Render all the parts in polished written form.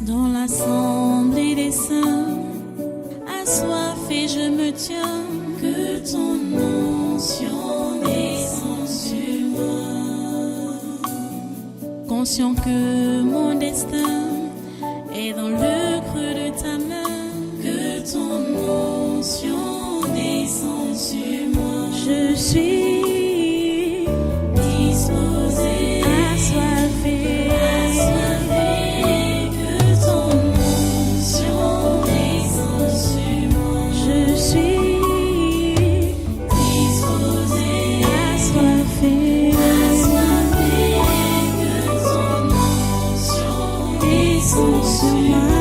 Dans l'assemblée des saints, assoiffé je me tiens, que ton onction descende sur moi. Conscient que mon destin est dans le creux de ta main, que ton onction descende sur moi. Je suis disposé, assoiffé, que ton onction descende sur moi. Je suis disposé, assoiffé, que ton onction descende sur moi.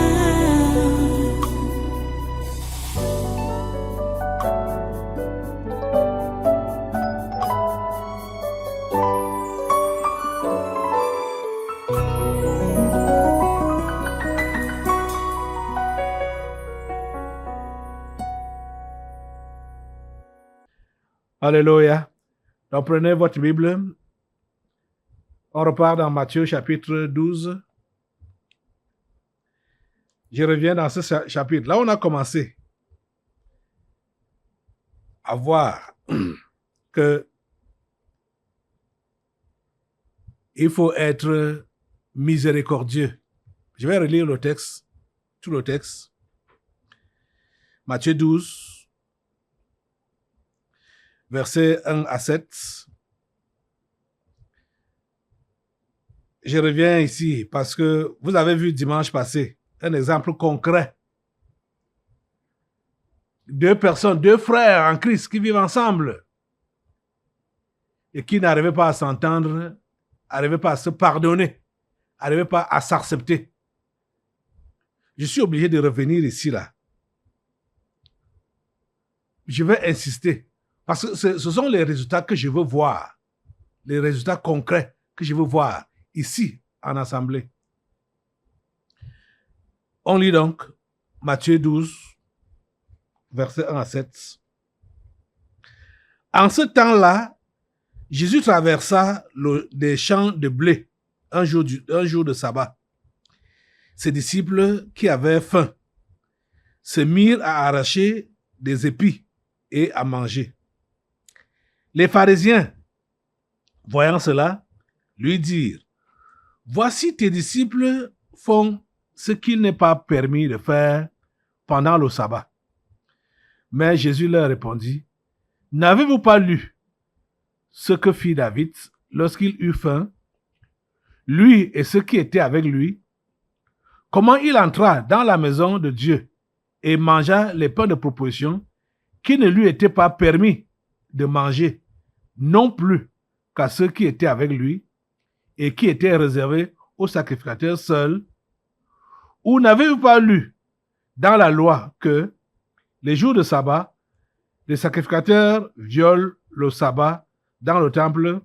Alléluia. Donc prenez votre Bible. On repart dans Matthieu chapitre 12. Je reviens dans ce chapitre. Là, on a commencé à voir que il faut être miséricordieux. Je vais relire le texte, tout le texte. Matthieu 12, versets 1 à 7. Je reviens ici parce que vous avez vu dimanche passé un exemple concret. Deux personnes, deux frères en Christ qui vivent ensemble et qui n'arrivaient pas à s'entendre, n'arrivaient pas à se pardonner, n'arrivaient pas à s'accepter. Je suis obligé de revenir ici, là. Je vais insister parce que ce sont les résultats que je veux voir, les résultats concrets que je veux voir ici en assemblée. On lit donc Matthieu 12, versets 1 à 7. En ce temps-là, Jésus traversa des champs de blé un jour de sabbat. Ses disciples qui avaient faim se mirent à arracher des épis et à manger. Les pharisiens, voyant cela, lui dirent: voici tes disciples font ce qu'il n'est pas permis de faire pendant le sabbat. Mais Jésus leur répondit: n'avez-vous pas lu ce que fit David lorsqu'il eut faim, lui et ceux qui étaient avec lui, comment il entra dans la maison de Dieu et mangea les pains de proposition qui ne lui étaient pas permis de manger, non plus qu'à ceux qui étaient avec lui et qui étaient réservés aux sacrificateurs seuls? Ou n'avez-vous pas lu dans la loi que, les jours de sabbat, les sacrificateurs violent le sabbat dans le temple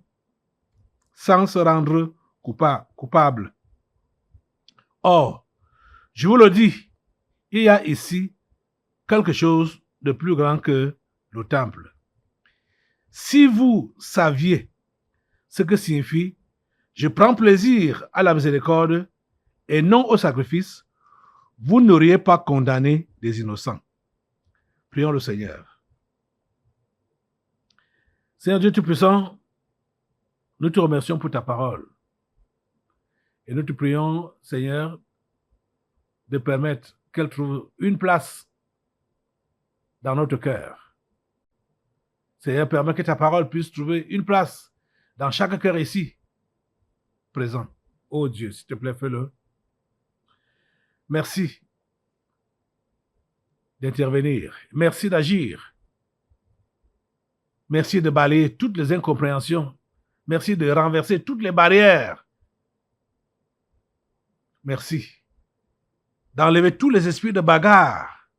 sans se rendre coupables? Or, je vous le dis, il y a ici quelque chose de plus grand que le temple. Si vous saviez ce que signifie « je prends plaisir à la miséricorde et non au sacrifice », vous n'auriez pas condamné des innocents. Prions le Seigneur. Seigneur Dieu Tout-Puissant, nous te remercions pour ta parole. Et nous te prions, Seigneur, de permettre qu'elle trouve une place dans notre cœur. Seigneur, permets que ta parole puisse trouver une place dans chaque cœur ici présent. Oh Dieu, s'il te plaît, fais-le. Merci d'intervenir. Merci d'agir. Merci de balayer toutes les incompréhensions. Merci de renverser toutes les barrières. Merci d'enlever tous les esprits de bagarre,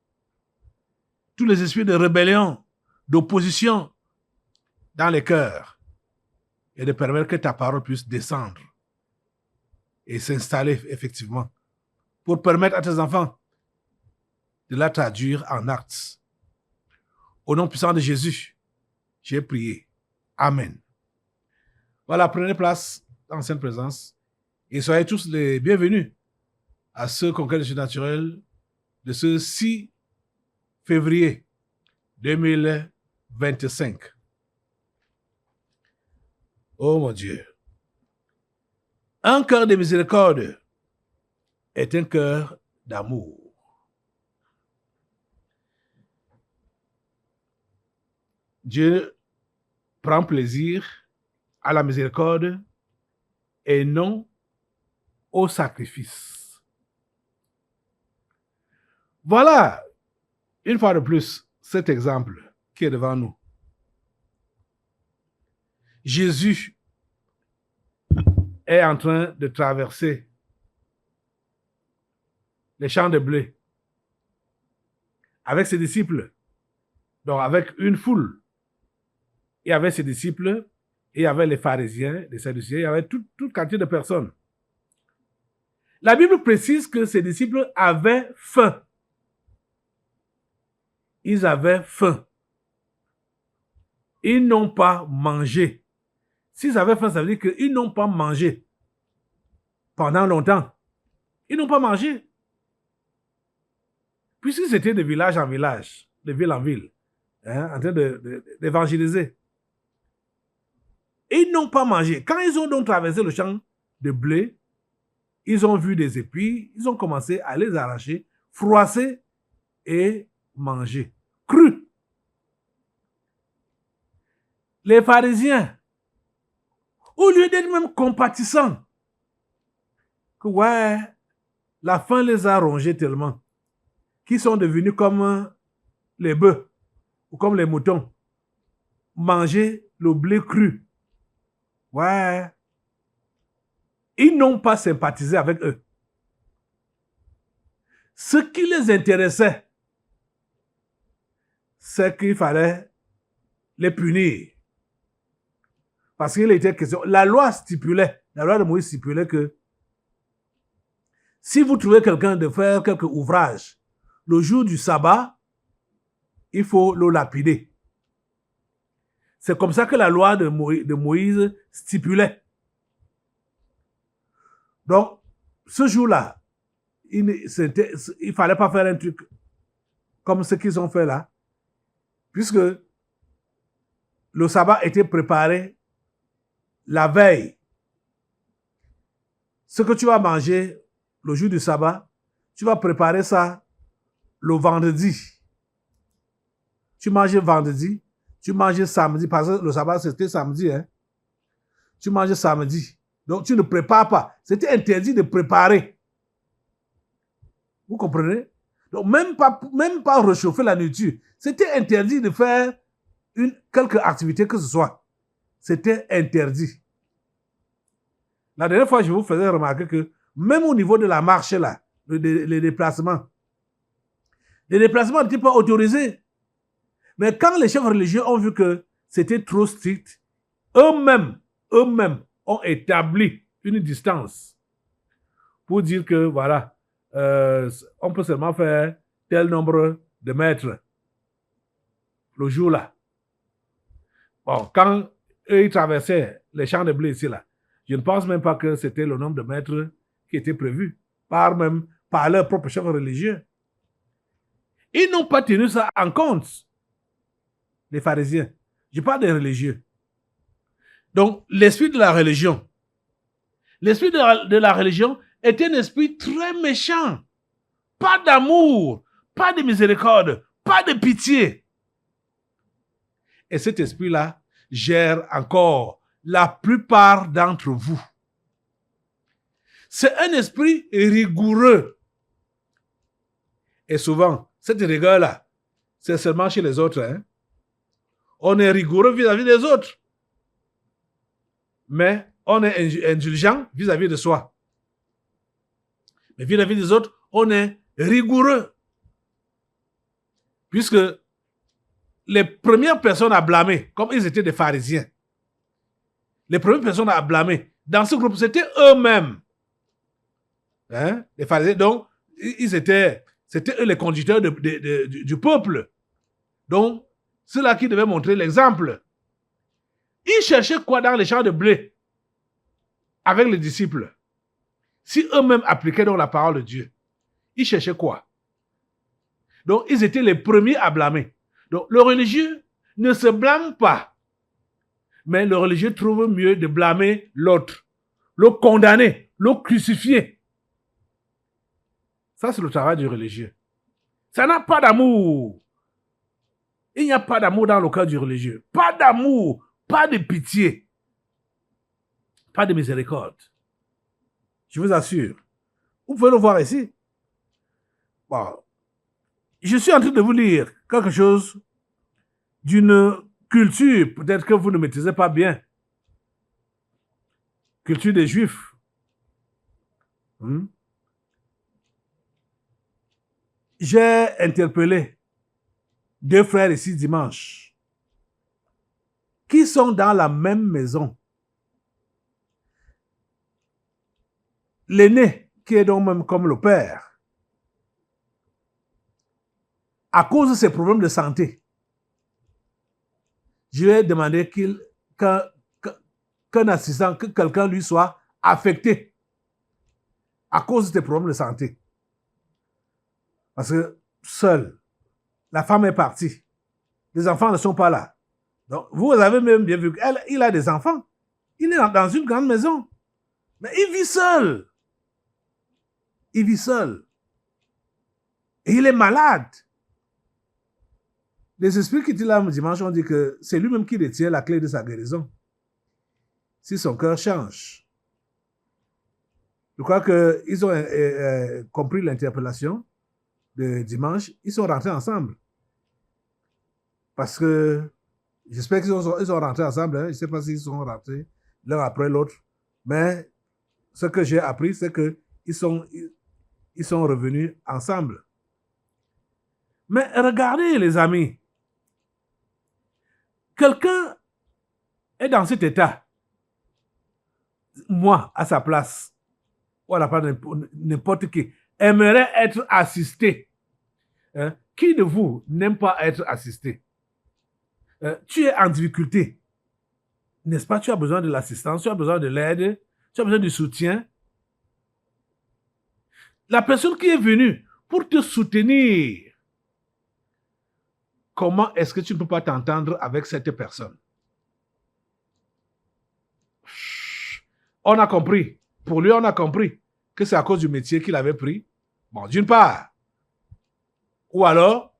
tous les esprits de rébellion, d'opposition dans les cœurs et de permettre que ta parole puisse descendre et s'installer effectivement pour permettre à tes enfants de la traduire en actes. Au nom puissant de Jésus, j'ai prié. Amen. Voilà, prenez place dans cette présence et soyez tous les bienvenus à ce conquête surnaturel de ce 6 février 2025. Oh mon Dieu. Un cœur de miséricorde est un cœur d'amour. Dieu prend plaisir à la miséricorde et non au sacrifice. Voilà, une fois de plus, cet exemple qui est devant nous. Jésus est en train de traverser les champs de blé avec ses disciples, donc avec une foule. Il y avait ses disciples, et il y avait les pharisiens, les sadducéens, il y avait toute quantité de personnes. La Bible précise que ses disciples avaient faim. Ils avaient faim. Ils n'ont pas mangé. S'ils avaient faim, ça veut dire qu'ils n'ont pas mangé pendant longtemps. Ils n'ont pas mangé. Puisqu'ils étaient de village en village, de ville en ville, en train d'évangéliser. Ils n'ont pas mangé. Quand ils ont donc traversé le champ de blé, ils ont vu des épis, ils ont commencé à les arracher, froisser et manger. Cru. Les pharisiens, au lieu d'être même compatissants, que ouais, la faim les a rongés tellement, qu'ils sont devenus comme les bœufs ou comme les moutons, manger le blé cru. Ouais. Ils n'ont pas sympathisé avec eux. Ce qui les intéressait, c'est qu'il fallait les punir. Parce qu'il était question, la loi de Moïse stipulait que si vous trouvez quelqu'un de faire quelque ouvrage, le jour du sabbat, il faut le lapider. C'est comme ça que la loi de Moïse stipulait. Donc, ce jour-là, il ne fallait pas faire un truc comme ce qu'ils ont fait là, puisque le sabbat était préparé la veille. Ce que tu vas manger le jour du sabbat, tu vas préparer ça le vendredi. Tu manges vendredi, tu manges samedi, parce que le sabbat c'était samedi. Hein? Tu manges samedi. Donc tu ne prépares pas. C'était interdit de préparer. Vous comprenez? Donc même pas réchauffer la nourriture. C'était interdit de faire quelque activité que ce soit. C'était interdit. La dernière fois, je vous faisais remarquer que même au niveau de la marche là, les déplacements n'étaient pas autorisés. Mais quand les chefs religieux ont vu que c'était trop strict, eux-mêmes ont établi une distance pour dire que voilà, on peut seulement faire tel nombre de mètres le jour-là. Bon, quand eux ils traversaient les champs de blé ici là, je ne pense même pas que c'était le nombre de mètres qui était prévu par leurs propres chefs religieux. Ils n'ont pas tenu ça en compte, les pharisiens. Je parle des religieux. Donc, l'esprit de la religion est un esprit très méchant. Pas d'amour, pas de miséricorde, pas de pitié. Et cet esprit-là gère encore la plupart d'entre vous. C'est un esprit rigoureux. Et souvent, cette rigueur-là, c'est seulement chez les autres. Hein? On est rigoureux vis-à-vis des autres. Mais on est indulgent vis-à-vis de soi. Mais vis-à-vis des autres, on est rigoureux. Puisque les premières personnes à blâmer, comme ils étaient des pharisiens, les premières personnes à blâmer dans ce groupe, c'était eux-mêmes. Hein? Les pharisiens, donc, c'était eux les conducteurs du peuple. Donc, ceux-là qui devaient montrer l'exemple. Ils cherchaient quoi dans les champs de blé avec les disciples? si eux-mêmes appliquaient donc la parole de Dieu, ils cherchaient quoi? Donc, ils étaient les premiers à blâmer. Donc, le religieux ne se blâme pas. Mais le religieux trouve mieux de blâmer l'autre, le condamner, le crucifier. Ça, c'est le travail du religieux. Ça n'a pas d'amour. Il n'y a pas d'amour dans le cœur du religieux. Pas d'amour, pas de pitié, pas de miséricorde. Je vous assure. Vous pouvez le voir ici. Bon. Je suis en train de vous lire quelque chose d'une culture, peut-être que vous ne maîtrisez pas bien. Culture des Juifs. J'ai interpellé 2 frères ici dimanche qui sont dans la même maison. L'aîné, qui est donc même comme le père, à cause de ses problèmes de santé, je lui ai demandé qu'un assistant, que quelqu'un lui soit affecté à cause de ses problèmes de santé. Parce que seul, la femme est partie. Les enfants ne sont pas là. Donc, vous avez même bien vu qu'il a des enfants. Il est dans une grande maison. Mais il vit seul. Il vit seul. Et il est malade. Les esprits qui étaient là dimanche ont dit que c'est lui-même qui détient la clé de sa guérison. Si son cœur change. Je crois qu'ils ont compris l'interpellation de dimanche. Ils sont rentrés ensemble. Parce que j'espère qu'ils sont rentrés ensemble. Hein. Je ne sais pas s'ils sont rentrés l'un après l'autre. Mais ce que j'ai appris, c'est qu'ils sont revenus ensemble. Mais regardez, les amis. Quelqu'un est dans cet état. Moi, à sa place, voilà, pas n'importe qui, aimerait être assisté. Hein? Qui de vous n'aime pas être assisté? Tu es en difficulté. N'est-ce pas? Tu as besoin de l'assistance, tu as besoin de l'aide, tu as besoin du soutien. La personne qui est venue pour te soutenir, comment est-ce que tu ne peux pas t'entendre avec cette personne? On a compris. Pour lui, on a compris que c'est à cause du métier qu'il avait pris. Bon, d'une part. Ou alors,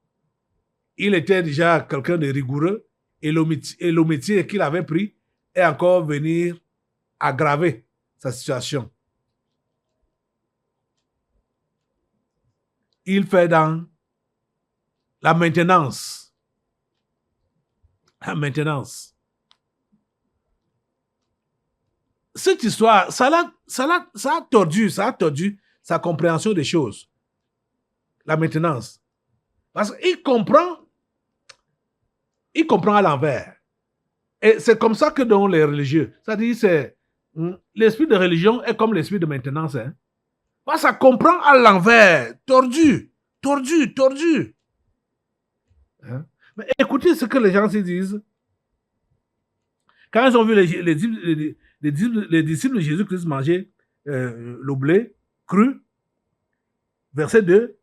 il était déjà quelqu'un de rigoureux et le métier qu'il avait pris est encore venir aggraver sa situation. Il fait dans la maintenance. La maintenance. Cette histoire, ça a tordu sa compréhension des choses. La maintenance. Parce qu'il comprend à l'envers. Et c'est comme ça que dans les religieux, c'est-à-dire l'esprit de religion est comme l'esprit de maintenance. Hein? Parce que ça comprend à l'envers, tordu. Hein? Mais écoutez ce que les gens se disent. Quand ils ont vu les disciples de Jésus-Christ manger le blé cru, verset 2,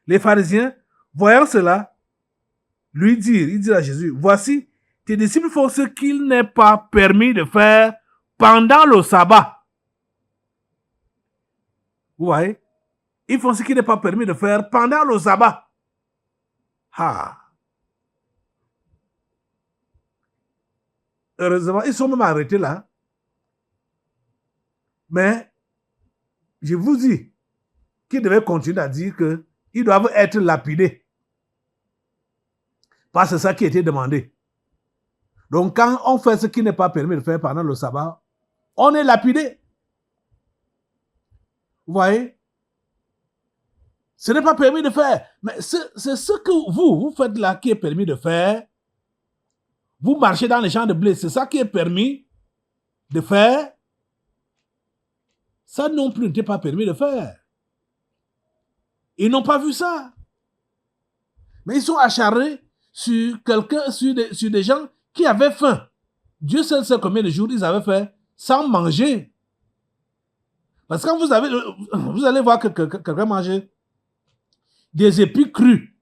les pharisiens, voyant cela, lui dirent à Jésus, voici, tes disciples font ce qu'il n'est pas permis de faire pendant le sabbat. Vous voyez? Ils font ce qu'il n'est pas permis de faire pendant le sabbat. Heureusement, ils sont même arrêtés là. Mais, je vous dis qu'ils devaient continuer à dire qu'ils doivent être lapidés. Parce que c'est ça qui a été demandé. Donc, quand on fait ce qui n'est pas permis de faire pendant le sabbat, on est lapidé. Vous voyez? Ce n'est pas permis de faire. Mais c'est ce que vous faites là qui est permis de faire. Vous marchez dans les champs de blé, c'est ça qui est permis de faire. Ça non plus n'était pas permis de faire. Ils n'ont pas vu ça. Mais ils sont acharnés sur des gens qui avaient faim. Dieu seul sait combien de jours ils avaient fait sans manger. Parce que quand vous allez voir que quelqu'un mangeait des épis crus,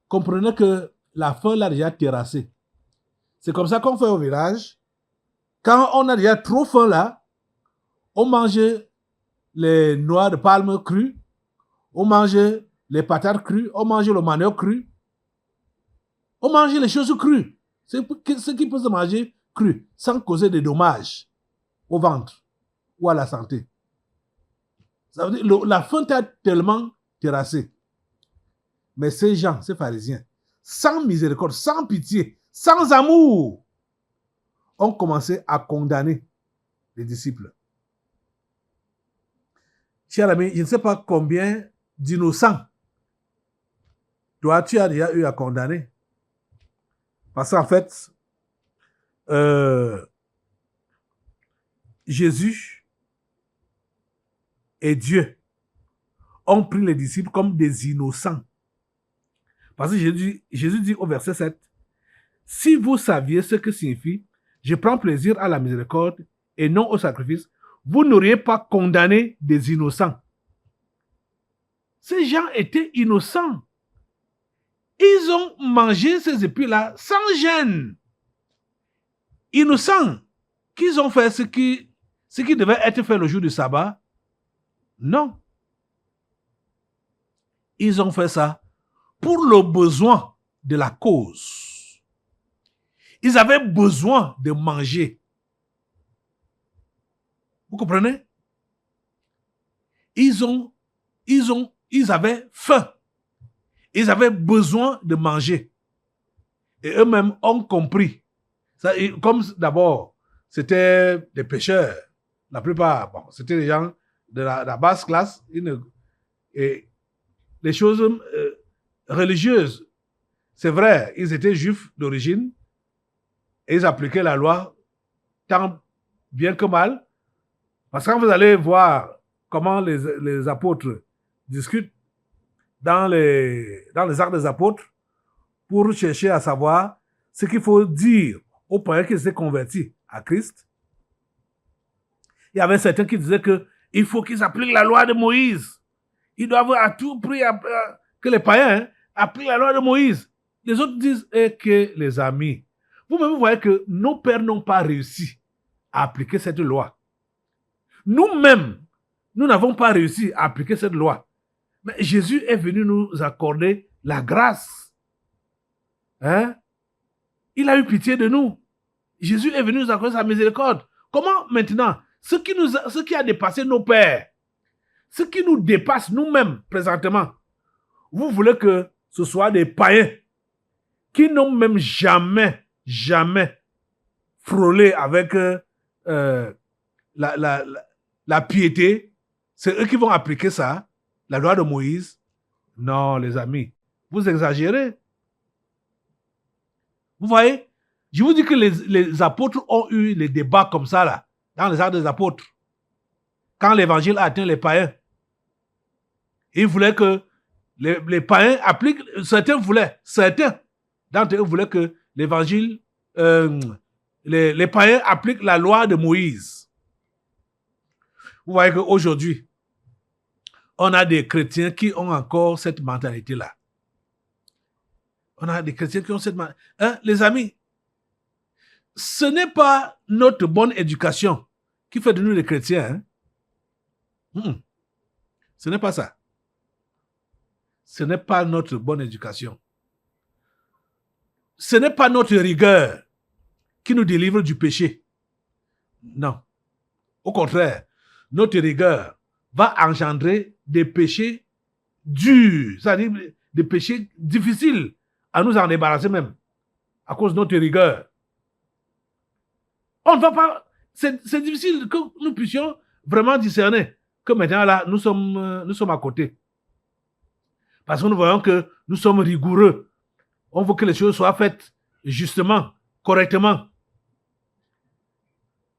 comprenez que la faim l'a déjà terrassé. C'est comme ça qu'on fait au village. Quand on a déjà trop faim là, on mange les noix de palme crues, on mange les patates crues, on mange le manioc cru, on mange les choses crues. C'est ce qui peut se manger cru, sans causer de dommages au ventre ou à la santé. Ça veut dire, la faim t'a tellement terrassé. Mais ces gens, ces pharisiens, sans miséricorde, sans pitié, sans amour, ont commencé à condamner les disciples. Cher ami, je ne sais pas combien d'innocents toi tu as déjà eu à condamner. Parce qu'en fait, Jésus et Dieu ont pris les disciples comme des innocents. Parce que Jésus dit au verset 7, « Si vous saviez ce que signifie « Je prends plaisir à la miséricorde et non au sacrifice », vous n'auriez pas condamné des innocents. » Ces gens étaient innocents. Ils ont mangé ces épis-là sans gêne. Innocents. Qu'ils ont fait ce qui devait être fait le jour du sabbat? Non. Ils ont fait ça pour le besoin de la cause. Ils avaient besoin de manger. Vous comprenez? Ils avaient faim. Ils avaient besoin de manger. Et eux-mêmes ont compris. Ça, comme d'abord, c'était des pêcheurs. La plupart, bon, c'était des gens de la basse classe. Et les choses religieuses, c'est vrai, ils étaient juifs d'origine et ils appliquaient la loi tant bien que mal. Parce que quand vous allez voir comment les apôtres discutent dans les actes des apôtres pour chercher à savoir ce qu'il faut dire aux païens qui s'étaient convertis à Christ, il y avait certains qui disaient qu'il faut qu'ils appliquent la loi de Moïse. Ils doivent à tout prix que les païens appliquent la loi de Moïse. Les autres disent que les amis, vous-même vous voyez que nos pères n'ont pas réussi à appliquer cette loi. Nous-mêmes, nous n'avons pas réussi à appliquer cette loi. Mais Jésus est venu nous accorder la grâce. Hein? Il a eu pitié de nous. Jésus est venu nous accorder sa miséricorde. Comment maintenant, ce qui a dépassé nos pères, ce qui nous dépasse nous-mêmes présentement, vous voulez que ce soit des païens qui n'ont même jamais frôlé avec la piété, c'est eux qui vont appliquer ça, la loi de Moïse? Non, les amis, vous exagérez. Vous voyez, je vous dis que les apôtres ont eu les débats comme ça, là, dans les actes des apôtres. Quand l'évangile a atteint les païens, ils voulaient que les païens appliquent, certains d'entre eux voulaient que l'évangile, les païens appliquent la loi de Moïse. Vous voyez qu'aujourd'hui, on a des chrétiens qui ont encore cette mentalité-là. On a des chrétiens qui ont cette mentalité. Hein, les amis, ce n'est pas notre bonne éducation qui fait de nous des chrétiens. Hein? Ce n'est pas ça. Ce n'est pas notre bonne éducation. Ce n'est pas notre rigueur qui nous délivre du péché. Non. Au contraire, notre rigueur va engendrer des péchés durs, c'est-à-dire des péchés difficiles à nous en débarrasser même, à cause de notre rigueur. On ne va pas... C'est difficile que nous puissions vraiment discerner que maintenant là, nous sommes à côté. Parce que nous voyons que nous sommes rigoureux. On veut que les choses soient faites justement, correctement.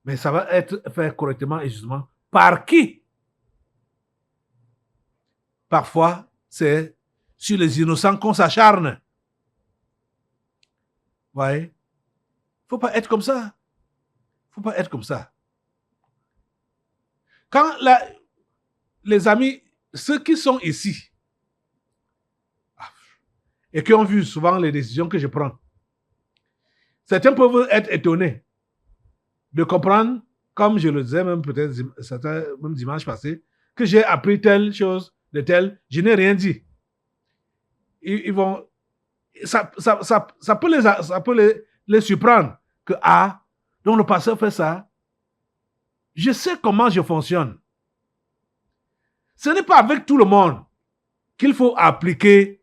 Mais ça va être fait correctement et justement par qui? Parfois, c'est sur les innocents qu'on s'acharne. Vous voyez? Il ne faut pas être comme ça. Il ne faut pas être comme ça. Quand les amis, ceux qui sont ici, et qui ont vu souvent les décisions que je prends, certains peuvent être étonnés de comprendre, comme je le disais même peut-être certains, même dimanche passé, que j'ai appris telle chose de telle, je n'ai rien dit. Ils vont, ça peut les surprendre que, donc le pasteur fait ça. Je sais comment je fonctionne. Ce n'est pas avec tout le monde qu'il faut appliquer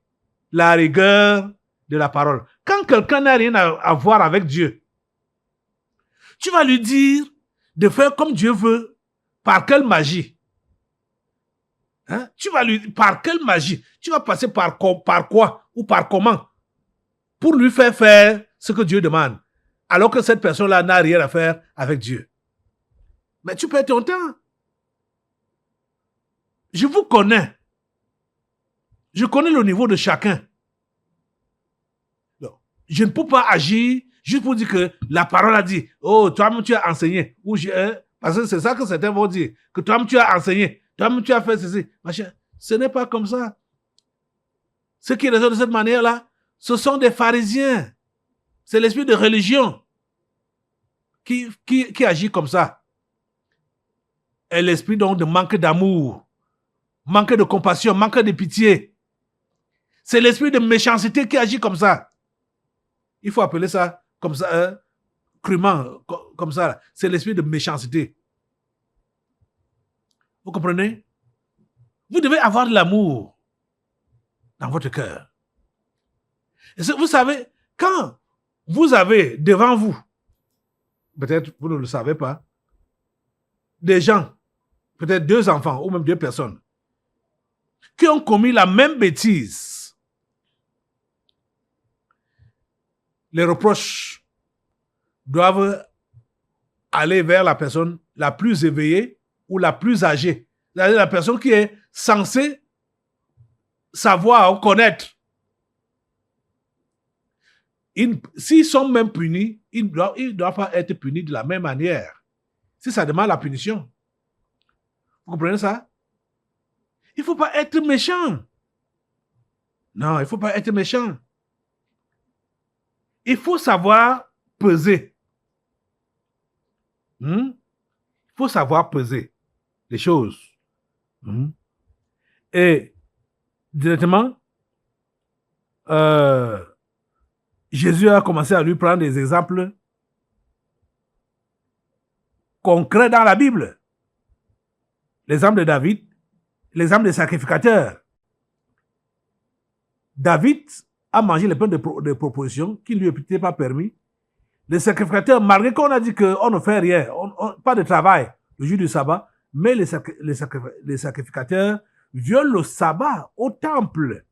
la rigueur de la parole. Quand quelqu'un n'a rien à voir avec Dieu, tu vas lui dire de faire comme Dieu veut. Par quelle magie? Hein? Par quelle magie? Tu vas passer par quoi ou par comment pour lui faire ce que Dieu demande, alors que cette personne-là n'a rien à faire avec Dieu. Mais tu perds ton temps. Je vous connais. Je connais le niveau de chacun. Donc, je ne peux pas agir juste pour dire que la parole a dit, oh, toi-même tu as enseigné. Parce que c'est ça que certains vont dire, que toi-même tu as enseigné, toi-même tu as fait ceci. Machin. Ce n'est pas comme ça. Ceux qui raisonnent de cette manière-là, ce sont des pharisiens. C'est l'esprit de religion qui agit comme ça. Et l'esprit donc de manque d'amour, manque de compassion, manque de pitié. C'est l'esprit de méchanceté qui agit comme ça. Il faut appeler ça comme ça, crûment, comme ça. C'est l'esprit de méchanceté. Vous comprenez? Vous devez avoir de l'amour dans votre cœur. Et vous savez, quand vous avez devant vous, peut-être vous ne le savez pas, des gens, peut-être 2 enfants ou même 2 personnes, qui ont commis la même bêtise, les reproches doivent aller vers la personne la plus éveillée ou la plus âgée. C'est-à-dire la personne qui est censée savoir ou connaître. S'ils sont même punis, ils ne doivent pas être punis de la même manière. Si ça demande la punition. Vous comprenez ça? Il ne faut pas être méchant. Non, il ne faut pas être méchant. Il faut savoir peser. Il faut savoir peser les choses. Et directement, Jésus a commencé à lui prendre des exemples concrets dans la Bible. L'exemple de David, l'exemple des sacrificateurs. David a mangé les pains de proposition qui ne lui étaient pas permis. Les sacrificateurs, malgré qu'on a dit qu'on ne fait rien, pas de travail le jour du sabbat, mais les sacrificateurs violent le sabbat au temple.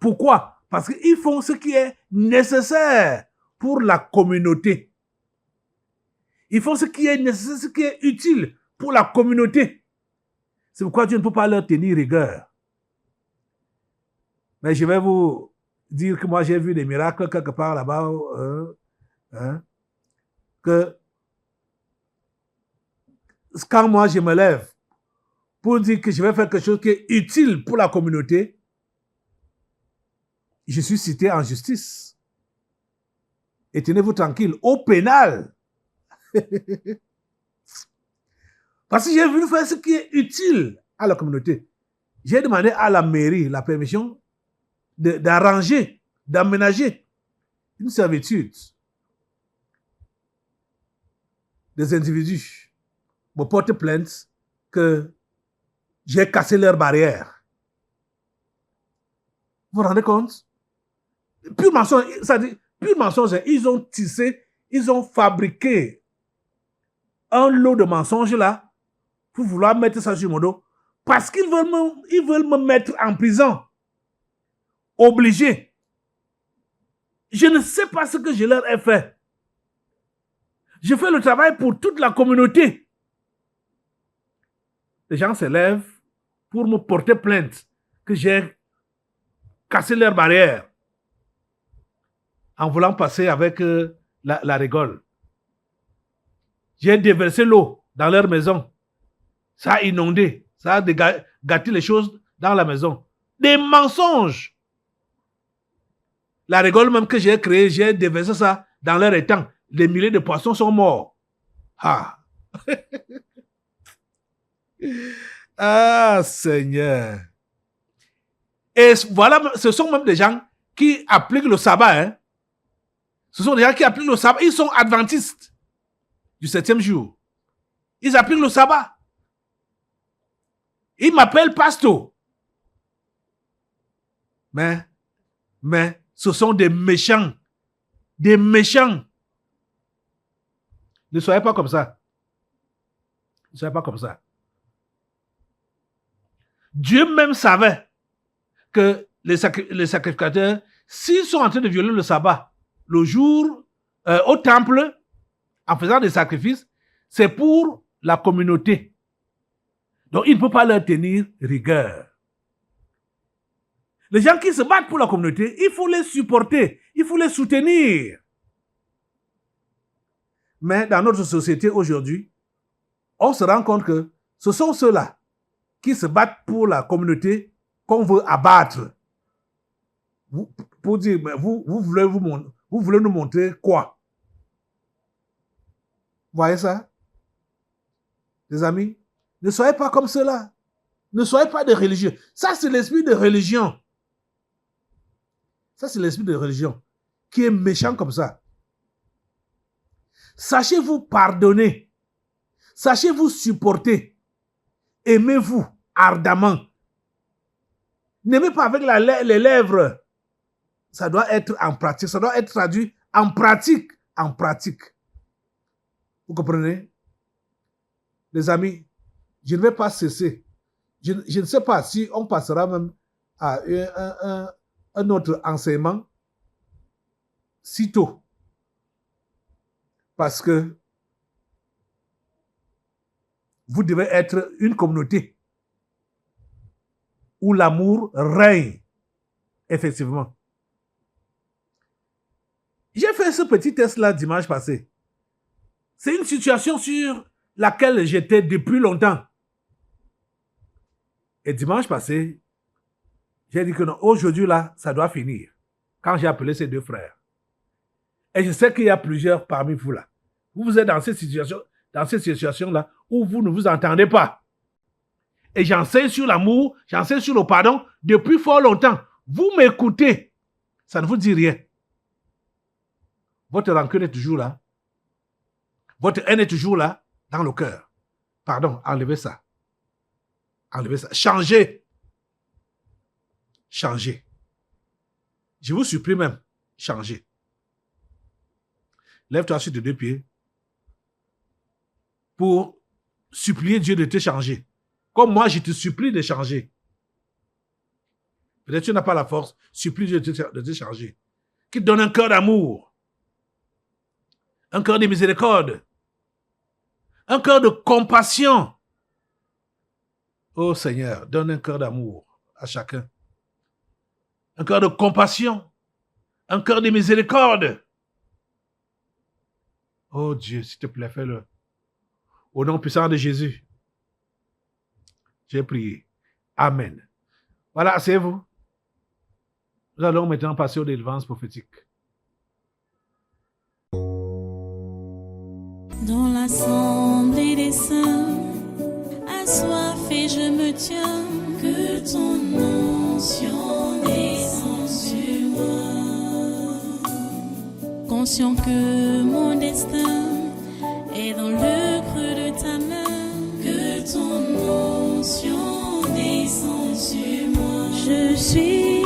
Pourquoi? Parce qu'ils font ce qui est nécessaire pour la communauté. Ils font ce qui est nécessaire, ce qui est utile pour la communauté. C'est pourquoi Dieu ne peut pas leur tenir rigueur. Mais je vais vous dire que moi j'ai vu des miracles quelque part là-bas, que quand moi je me lève pour dire que je vais faire quelque chose qui est utile pour la communauté, je suis cité en justice. Et tenez-vous tranquille, au pénal. Parce que j'ai voulu faire ce qui est utile à la communauté. J'ai demandé à la mairie la permission d'arranger, d'aménager une servitude des individus me portent plainte que j'ai cassé leurs barrières. Vous vous rendez compte? Pur mensonge, ça dit, pur mensonge, ils ont tissé, ils ont fabriqué un lot de mensonges là pour vouloir mettre ça sur mon dos parce qu'ils veulent me mettre en prison. Obligé. Je ne sais pas ce que je leur ai fait. Je fais le travail pour toute la communauté. Les gens se lèvent pour me porter plainte que j'ai cassé leurs barrières en voulant passer avec la rigole. J'ai déversé l'eau dans leur maison. Ça a inondé, ça a gâté les choses dans la maison. Des mensonges. La rigole même que j'ai créée, j'ai déversé ça dans leur étang. Des milliers de poissons sont morts. Ah. Ah, Seigneur. Et voilà, ce sont même des gens qui appliquent le sabbat. Hein. Ce sont des gens qui appliquent le sabbat. Ils sont adventistes du 7e jour. Ils appliquent le sabbat. Ils m'appellent pasteur. Mais, ce sont des méchants. Des méchants. Ne soyez pas comme ça. Ne soyez pas comme ça. Dieu même savait que les sacrificateurs, s'ils sont en train de violer le sabbat, le jour au temple, en faisant des sacrifices, c'est pour la communauté. Donc, il ne peut pas leur tenir rigueur. Les gens qui se battent pour la communauté, il faut les supporter, il faut les soutenir. Mais dans notre société aujourd'hui, on se rend compte que ce sont ceux-là qui se battent pour la communauté qu'on veut abattre. Pour dire, mais vous voulez nous montrer quoi? Vous voyez ça? Les amis, ne soyez pas comme cela. Ne soyez pas des religieux. Ça, c'est l'esprit de religion. Ça, c'est l'esprit de religion qui est méchant comme ça. Sachez-vous pardonner. Sachez-vous supporter. Aimez-vous ardemment. N'aimez pas avec les lèvres. Ça doit être en pratique. Ça doit être traduit en pratique. En pratique. Vous comprenez? Les amis, je ne vais pas cesser. Je ne sais pas si on passera même à un autre enseignement sitôt. Parce que vous devez être une communauté où l'amour règne, effectivement. J'ai fait ce petit test-là dimanche passé. C'est une situation sur laquelle j'étais depuis longtemps. Et dimanche passé, j'ai dit que non, aujourd'hui là, ça doit finir. Quand j'ai appelé ces deux frères. Et je sais qu'il y a plusieurs parmi vous là. Vous êtes dans cette situation-là où vous ne vous entendez pas. Et j'enseigne sur l'amour, j'enseigne sur le pardon depuis fort longtemps. Vous m'écoutez. Ça ne vous dit rien. Votre rancune est toujours là. Votre haine est toujours là, dans le cœur. Pardon, enlevez ça. Enlevez ça. Changez. Changez. Je vous supplie même, changez. Lève-toi sur tes deux pieds pour supplier Dieu de te changer. Comme moi, je te supplie de changer. Peut-être que tu n'as pas la force, supplie Dieu de te changer. Qu'il te donne un cœur d'amour, un cœur de miséricorde, un cœur de compassion. Oh Seigneur, donne un cœur d'amour à chacun. Un cœur de compassion, un cœur de miséricorde. Oh Dieu, s'il te plaît, fais-le. Au nom puissant de Jésus, j'ai prié. Amen. Voilà, asseyez-vous. Nous allons maintenant passer aux délivrances prophétiques. Dans l'assemblée des saints, assoiffé je me tiens, que ton onction descende sur moi. Conscient que mon destin est dans le creux de ta main, que ton onction descende sur moi. Je suis